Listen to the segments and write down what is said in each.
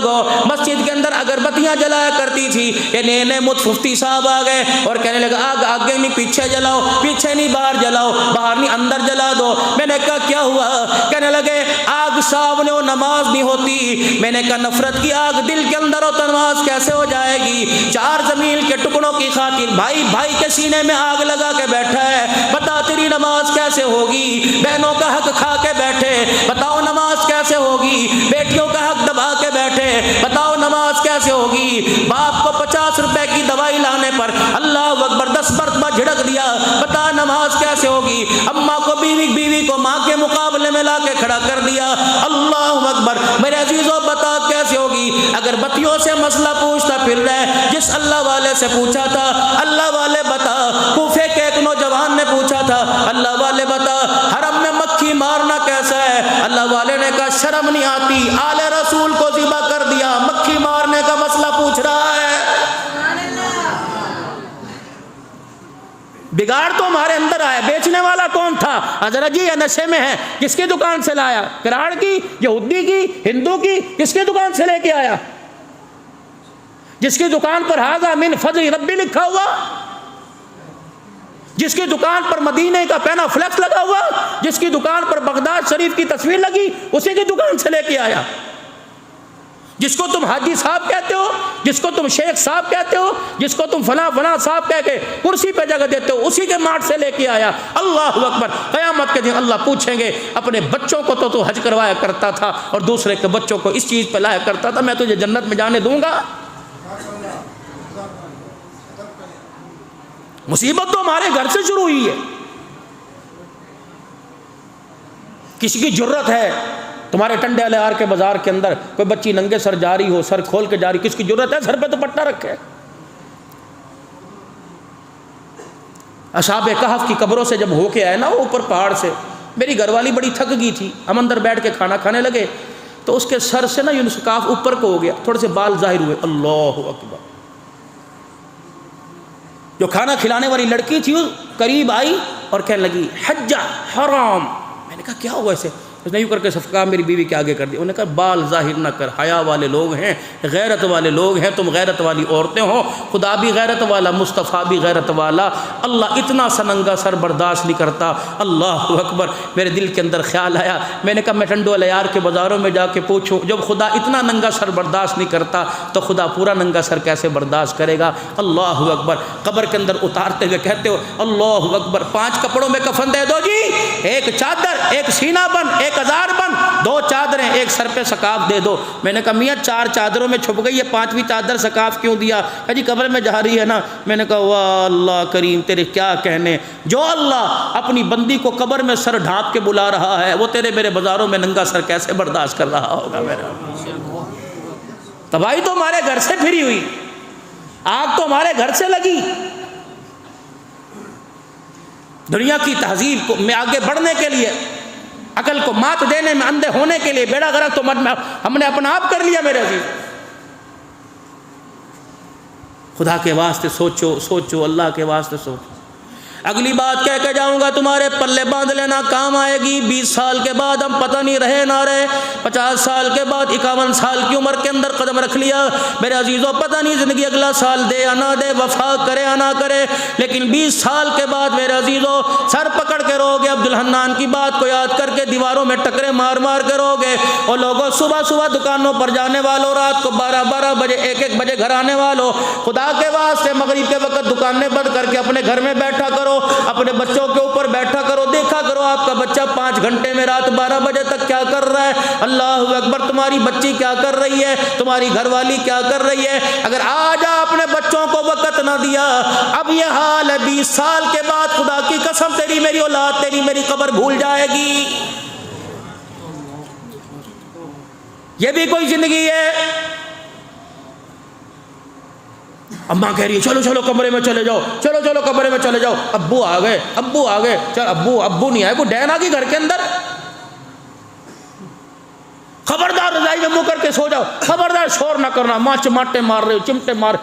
लोगों, मस्जिद के अंदर अगरबत्तियां जलाया करती थी। ये नए नए मुफ्ती साहब आ गए और कहने लगा आग आगे नहीं पीछे जलाओ, पीछे नहीं बाहर जलाओ, बाहर नहीं अंदर जला दो। मैंने कहा क्या हुआ? कहने लगे आग सामने हो नमाज नहीं होती। मैंने कहा नफरत की आग दिल के अंदर हो तो नमाज कैसे हो जाएगी? चार जमीन के टुकड़ों की खातिर भाई भाई के सीने में आग लगा के बैठा है, बता तेरी नमाज कैसे होगी? बहनों का हक खा के बैठे, बताओ नमाज कैसे होगी? बेटियों का हक दबा के बैठे, बताओ नमाज कैसे होगी? बाप को 50 रुपए की दवाई लाने पर अल्लाह अकबर 10 मरतबा झिड़क दिया, बता नमाज कैसे होगी? अम्मा को बीवी को माँ के मुकाबले में ला के खड़ा कर दिया, अल्लाह अकबर। मेरे अजीजों बता कैसे होगी? अगर बत्तियों से मसला पूछता फिर रहे, जिस अल्लाह वाले से पूछा था, अल्लाह वाले बता। कूफे के एक नौजवान ने पूछा था, अल्लाह वाले बता हरम में मक्खी मारना कैसा है? अल्लाह वाले ने कहा शर्म नहीं आती, आले रसूल को ज़िबा कर दिया, मक्खी मारने का मसला पूछ रहा है। बिगाड़ तो हमारे अंदर आया। बेचने वाला कौन था? हजरत जी या नशे में है, किसकी दुकान से लाया? किराड़ की, यहूदी की, हिंदू की, किसकी दुकान से लेके आया? जिसकी दुकान पर हाजा मिन फज़ल रब्बी लिखा हुआ, जिसकी दुकान पर मदीने का पैना फ्लेक्स लगा हुआ, जिसकी दुकान पर बगदाद शरीफ की तस्वीर लगी, उसी की दुकान से लेके आया। जिसको तुम हाजी साहब कहते हो, जिसको तुम शेख साहब कहते हो, जिसको तुम फला फला साहब कह के कुर्सी पे जगह देते हो, उसी के मार्ट से लेके आया। अल्लाह अकबर। क़यामत के दिन अल्लाह पूछेंगे अपने बच्चों को तो हज करवाया करता था और दूसरे के बच्चों को इस चीज़ पे लाया करता था, मैं तुझे जन्नत में जाने दूंगा? मुसीबत तो हमारे घर से शुरू हुई है। किसी की जुर्रत है तुम्हारे टंडे अलियार के बाजार के अंदर कोई बच्ची नंगे सर जा रही हो, सर खोल के जा रही, किसकी जरूरत है? सर पे तो पट्टा रखे। असहाबे कहफ की कब्रों से जब होके आए ना ऊपर पहाड़ से, मेरी घरवाली बड़ी थक गई थी, हम अंदर बैठ के खाना खाने लगे तो उसके सर से ना यूनुस काफ ऊपर को हो गया, थोड़े से बाल जाहिर हुए। अल्लाह अकबर। जो खाना खिलाने वाली लड़की थी करीब आई और कहने लगी हज्जा हराम। मैंने कहा क्या हुआ ऐसे? उसने यूँ करके सफका मेरी बीवी के आगे कर दिया। उन्होंने कहा बाल जाहिर ना कर, हया वाले लोग हैं, गैरत वाले लोग हैं, तुम गैरत वाली औरतें हो। खुदा भी गैरत वाला, मुस्तफ़ा भी गैरत वाला, अल्लाह इतना सनंगा सर बर्दाश्त नहीं करता। अल्लाह अकबर। मेरे दिल के अंदर ख्याल आया, मैंने कहा मैं टंडो अलियार के बाज़ारों में जाके पूछूँ, जब खुदा इतना नंगा सर बर्दाश्त नहीं करता तो खुदा पूरा नंगा सर कैसे बर्दाश्त करेगा? अल्लाह अकबर। कब्र के अंदर उतारते हुए कहते हो अल्लाह अकबर, 5 कपड़ों में कफन दे दो जी, एक चादर, एक सीना बन, एक हजार बन, 2 चादरें, एक सर पे सकाफ दे दो। मैंने कहा मियाँ 4 चादरों में छुप गई है, 5वीं चादर सकाफ क्यों दिया? जी कब्र में जा रही है ना। मैंने कहा वाह अल्लाह करीम, तेरे क्या कहने। जो अल्लाह अपनी बंदी को कब्र में सर ढांप के बुला रहा है, वो तेरे मेरे बाजारों में नंगा सर कैसे बर्दाश्त कर रहा होगा? मेरा तबाही तो हमारे घर से फिरी हुई, आग तो हमारे घर से लगी। दुनिया की तहजीब को में आगे बढ़ने के लिए, अकल को मात देने में, अंधे होने के लिए बेड़ा गर्क तो हमने अपना आप कर लिया। मेरे अजीज, खुदा के वास्ते सोचो, सोचो, अल्लाह के वास्ते सोचो। अगली बात कह के जाऊंगा, तुम्हारे पल्ले बांध लेना, काम आएगी। 20 साल के बाद हम पता नहीं रहे ना रहे, 50 साल के बाद 51 साल की उम्र के अंदर कदम रख लिया। मेरे अजीज़ों, पता नहीं ज़िंदगी अगला साल दे या ना दे, वफा करे या ना करे, लेकिन 20 साल के बाद मेरे अजीज़ों सर पकड़ के रोगे। अब्दुल हन्नान की बात को याद करके दीवारों में टकरे मार मार के रोगे। और लोगों, सुबह सुबह दुकानों पर जाने वालों, रात को 12-12 बजे 1-1 बजे घर आने वालों, खुदा के वास्ते मगरिब के वक्त दुकानें बंद करके अपने घर में बैठा करो, अपने बच्चों के ऊपर बैठा करो, देखा करो आपका बच्चा 5 घंटे में रात 12 बजे तक क्या कर रहा है। अल्लाह अकबर। तुम्हारी बच्ची क्या कर रही है, तुम्हारी घरवाली क्या कर रही है। अगर आज अपने बच्चों को वक्त ना दिया, अब ये हाल है, 20 साल के बाद खुदा की कसम तेरी मेरी औलाद, तेरी मेरी कब्र भूल जाएगी। ये भी कोई जिंदगी है? अम्मा कह रही है चलो चलो कमरे में चले जाओ, चलो चलो कमरे में चले जाओ। अब्बू आ गए, अब्बू आ गए। चल अब्बू नहीं आए, कोई डैन आ गई घर के अंदर। खबरदार रजाई में मुंह करके सो जाओ, खबरदार शोर ना करना, माँ चमाटे मार रहे हो, चिमटे मार,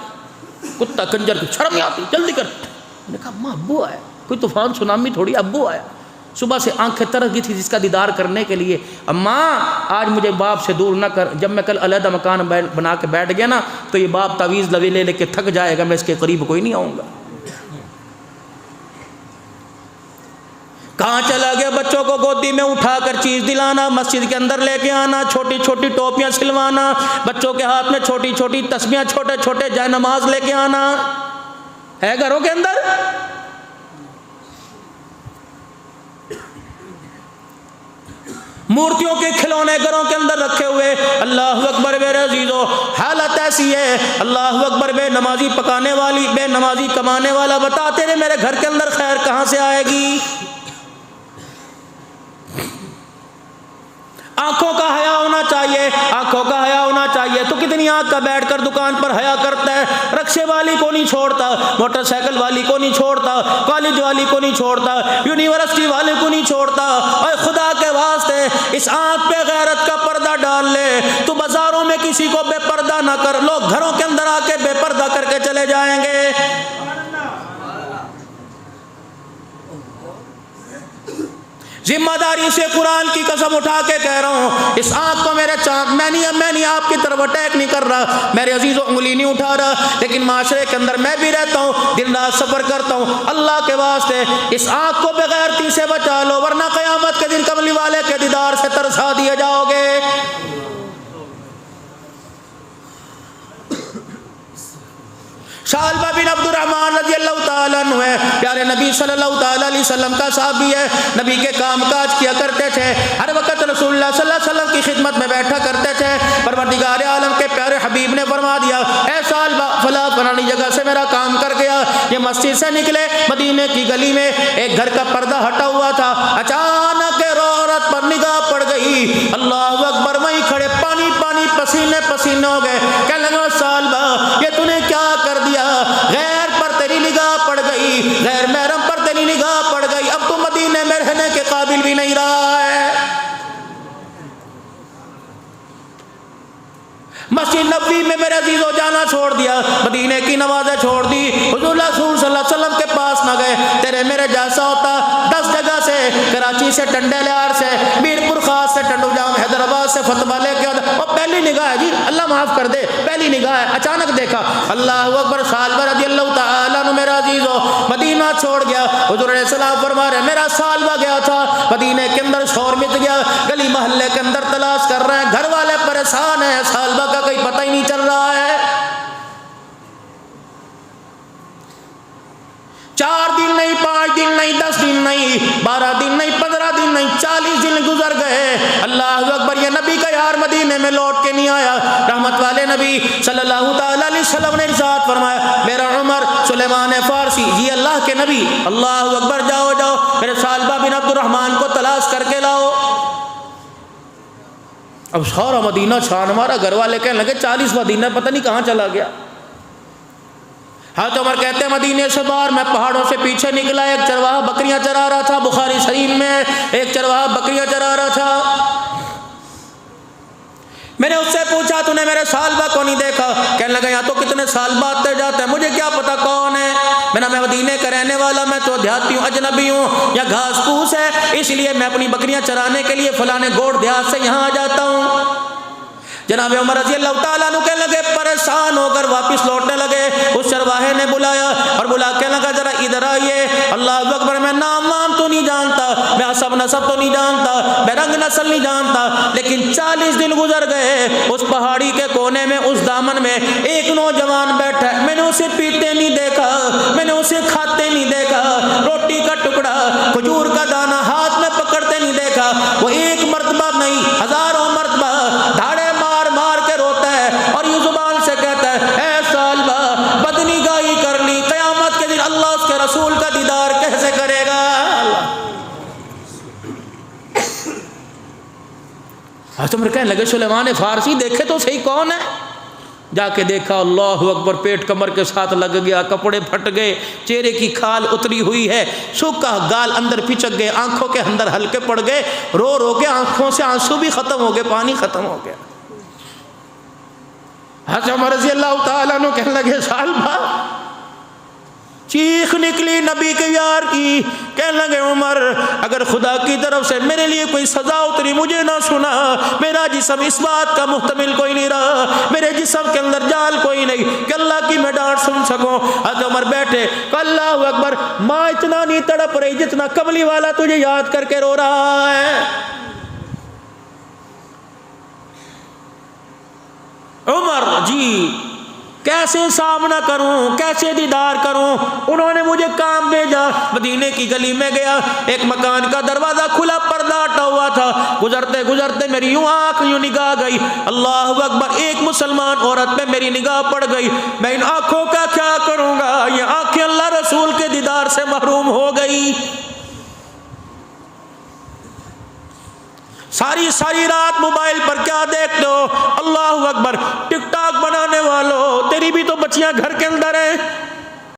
कुत्ता कंजर की शर्म नहीं आती, जल्दी कर। मैंने कहा अम्मा अब्बू आया, कोई तूफान सुनामी थोड़ी, अब्बू आया। सुबह से आंखें तरस गई थी जिसका दीदार करने के लिए। अम्मा आज मुझे बाप से दूर ना कर, जब मैं कल अलग मकान बना के बैठ गया ना तो ये बाप तावीज़ लवे ले लेके थक जाएगा, मैं इसके करीब कोई नहीं आऊँगा। कहाँ चला गया? बच्चों को गोदी में उठाकर चीज़ दिलाना, मस्जिद के अंदर लेके आना, छोटी छोटी टोपियाँ सिलवाना, बच्चों के हाथ में छोटी छोटी तस्बियाँ, छोटे छोटे जय नमाज लेके आना है घरों के अंदर। मूर्तियों के खिलौने घरों के अंदर रखे हुए। अल्लाह अकबर मेरे अजीजों, हालत ऐसी है। अल्लाह अकबर, बेनमाजी पकाने वाली, बेनमाजी कमाने वाला, बता तेरे मेरे घर के अंदर खैर कहाँ से आएगी? आंखों का हया होना चाहिए, आंखों का हया होना चाहिए। तो कितनी आंख का बैठकर दुकान पर हया करता है। रक्शे वाली को नहीं छोड़ता, मोटरसाइकिल वाली को नहीं छोड़ता, कॉलेज वाली को नहीं छोड़ता, यूनिवर्सिटी वाले को नहीं छोड़ता। और खुदा के वास्ते इस आंख पे गैरत का पर्दा डाल ले। तो बाजारों में किसी को बेपर्दा ना कर, लोग घरों के अंदर आके बेपर्दा करके चले जाएंगे। जिम्मेदारी से कुरान की कसम उठा के कह रहा हूँ, इस आंख को मेरे चांद, मैं नहीं आपकी तरफ अटैक नहीं कर रहा, मेरे अजीजों उंगली नहीं उठा रहा, लेकिन माशरे के अंदर मैं भी रहता हूँ, दिन रात सफर करता हूँ। अल्लाह के वास्ते इस आंख को बेगैरती से बचा लो, वरना क़यामत के दिन कमली वाले के दीदार से तरसा दिए जाओगे। सालबा बिन अब्दुर्रहमान रज़ियल्लाहु ताला अन्हु है, प्यारे नबी सल्लल्लाहु ताला अलैहि वसल्लम का साहबी है। नबी के काम काज किया करते थे, हर वक्त रसूलुल्लाह सल्लल्लाहु अलैहि वसल्लम की खिदमत में बैठा करते थे। परवरदिगार आलम के प्यारे हबीब ने फरमा दिया, ऐ सालबा फला फलानी जगह से मेरा काम कर गया। ये मस्जिद से निकले, मदीने की गली में एक घर का पर्दा हटा हुआ था। अचानक औरत पर निगाह पड़ गई। अल्लाह अकबर, वहीं खड़े पानी पानी पसीने पसीने हो गए। कहने लगा, सालबा ये तूने क्या कर दिया? गैर पर तेरी निगाह पड़ गई, गैर महरम पर तेरी निगाह पड़ गई, अब तो मदीने में रहने के काबिल भी नहीं रहा है। मस्जिद नबवी में मेरे अजीजों जाना छोड़ दिया, मदीने की नमाजें छोड़ दी, हुजूर सल्लल्लाहु अलैहि वसल्लम के पास न गए। तेरे मेरे जैसा होता 10 जगह से, कराची से, टंडेलियार से, मीरपुर खास से, टंडुजाम हैदराबाद से फतवा लेके और पहली निगाह है जी, अल्लाह माफ कर दे, पहली निगाह है, अचानक देखा। अल्लाह अकबर, सालबा रज़ियल्लाहु ताला अन्हु मेरा अजीजों मदीना छोड़ गया। हुजूर अलैहि सलाम फरमा रहे, मेरा सालबा गया था मदीने के अंदर, शोर मिट गया, गली मोहल्ले के अंदर तलाश कर रहे हैं, घर वाले परेशान है, सालबा का कोई पता ही नहीं चल रहा है। 4 दिन नहीं, 5 दिन नहीं, 10 दिन नहीं, 12 दिन नहीं, 15 दिन नहीं, 40 दिन गुजर गए। अल्लाह अकबर, ये नबी का यार मदीने में लौट के नहीं आया। रहमत वाले नबी सल्लल्लाहु ताला अलैहि वसल्लम ने इरशाद फरमाया, मेरा उमर सुलेमान फारसी जी अल्लाह के नबी, अल्लाह अकबर, जाओ जाओ मेरे सालबा बिन अब्दुर्रहमान को तलाश करके लाओ। अब सारा मदीना छान मारा, घर वाले कहने लगे 40वां दिन है, पता नहीं कहाँ चला गया। हाँ तो उमर कहते हैं, मदीने से बाहर मैं पहाड़ों से पीछे निकला, एक चरवाहा बकरियां चरा रहा था, बुखारी शरीफ में एक चरवाहा बकरियां चरा रहा था। मैंने उससे पूछा, तूने मेरे सालबा को नहीं देखा? कहने लगा, यहाँ तो कितने सालबा आते जाते हैं, मुझे क्या पता कौन है। मैं मदीने का रहने वाला, मैं तो देहाती हूँ, अजनबी हूँ, या घास फूस है, इसलिए मैं अपनी बकरियां चराने के लिए फलाने गोड़ देहात से यहाँ आ जाता हूँ। जनाब उमर रज़ियल्लाहु ताला अन्हु कहने लगे, परेशान होकर वापस लौटने लगे। उस चरवाहे ने बुलाया और बुला के लगा, जरा इधर आइए। अल्लाह अकबर, मैं नाम वाम तो नहीं जानता, मैं असब नसब तो नहीं जानता, मैं रंग नस्ल नहीं जानता, लेकिन 40 दिन गुजर गए। उस पहाड़ी के कोने में, उस दामन में एक नौजवान बैठा है, मैंने उसे पीते नहीं देखा, मैंने उसे खाते नहीं देखा, रोटी का टुकड़ा, खजूर का दाना हाथ में पकड़ते नहीं देखा। वो एक मरतबा नहीं, हजारों मरतबा धाड़े मार मार के रोता है और ये जुबान से कहता है, ऐ सालबा बदनिगाही कर ली, क़यामत के दिन अल्लाह उसके रसूल का दीदार कैसे करेगा। हजरत कहने लगे, सुलेमान फारसी देखे तो सही कौन है। जाके देखा, अल्लाह अकबर, पेट कमर के साथ लग गया, कपड़े फट गए, चेहरे की खाल उतरी हुई है, सूखा गाल अंदर पिचक गए, आंखों के अंदर हल्के पड़ गए, रो रो के आंखों से आंसू भी खत्म हो गए, पानी खत्म हो गया। हज़रत उमर रज़ियल्लाहु ताला अन्हु कहने लगे, सालबा, चीख निकली नबी के यार की, कहने लगे उमर अगर खुदा की तरफ से मेरे लिए कोई सजा उतरी मुझे ना सुना, मेरा जिस्म इस बात का मुहतमिल कोई नहीं रहा, मेरे जिस्म के अंदर जाल कोई नहीं कि अल्लाह की मैं डांट सुन सकूं। हज़रत उमर बैठे, अल्लाहु अकबर, माँ इतना नहीं तड़प रही जितना कमली वाला तुझे याद करके रो रहा है। उमर जी कैसे सामना करूं, कैसे दीदार करूं। उन्होंने मुझे काम भेजा, मदीने की गली में गया, एक मकान का दरवाजा खुला, पर्दा हटा हुआ था। गुजरते गुजरते मेरी यूं आंख यूं निगाह गई, अल्लाह अकबर, एक मुसलमान औरत पे मेरी निगाह पड़ गई। मैं इन आंखों का क्या करूंगा, ये आंखें अल्लाह रसूल के दीदार से महरूम हो गई। सारी सारी रात मोबाइल पर क्या देखते हो, अल्लाह अकबर। टिकटॉक बनाने वालों, तेरी भी तो बच्चियां घर के अंदर हैं।